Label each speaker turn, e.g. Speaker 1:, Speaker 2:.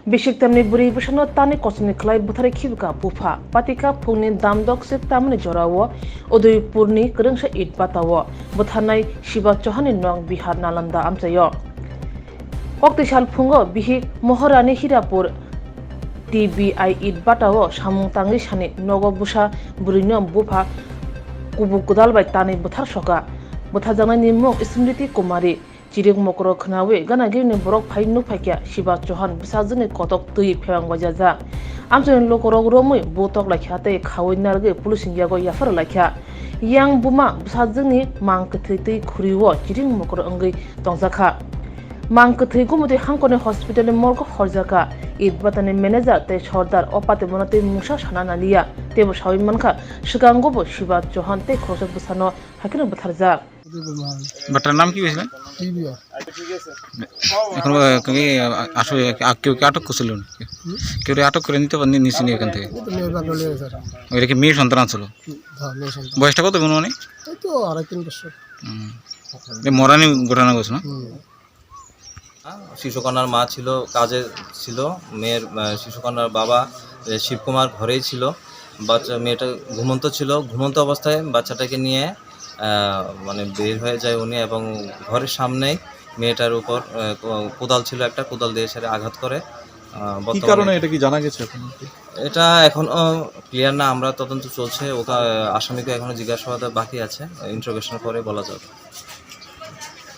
Speaker 1: Bishik temni buri bishano tani kosni klai buthare khibka bufa patika phungni damdok se tamni jorawo Udaipurni kerengsa it batawo buthanai Shiva Chauhani nong Bihar Nalanda amchayo Okti sal phungo bihi Moharani Hirapur TBI it batawo samung tangi sani nogo busa burinyom bufa kubu kudal bai tani buthar soka buthajangna ni mok Smriti Kumari Chirik mokro khnawe gana girni borok phai nu phakya Shiva Chauhan bisajne kotok tui phewang wajaja amchen lokorok romui botok lakhate khawai narge pulisin yago yafar lakhya yang buma bisajni mang kthei khuriwo chirik mokro angai tongjakha mang kthei gumute hangkone hospital morgo horjaka idbatani manager te sordar opate monate musa sanana liya tebo sawi mankha sigangobo Shiva Chauhan te khosok bisano hakina batharja
Speaker 2: butter নাম কি হয়েছিল এখন আসলে কেউ আটক করছিল কেউ আটক করে নিতে পারেনি নিচে এখান থেকে ওইটা কি মেয়ে সন্তান ছিল বয়সটা কত মানে মরানি ঘটনা করছে না
Speaker 3: শিশুকন্যার মা ছিল কাজে ছিল মেয়ের শিশুকন্যার বাবা শিবকুমার ঘরেই ছিল বাচ্চা মেয়েটা ঘুমন্ত অবস্থায় বাচ্চাটাকে নিয়ে মানে বের হয়ে যায় উনি এবং ঘরের সামনেই মেয়েটার উপর কোদাল ছিল একটা কোদাল দিয়ে সেটা আঘাত করে
Speaker 4: কি কারণে এটা কি জানা গেছে এখন
Speaker 3: এটা এখন ক্লিয়ার না আমরা তদন্ত চলছে ওকে আসামিকে এখনো জিজ্ঞাসাবাদ বাকি আছে ইন্টারোগেশন করে বলা যাবে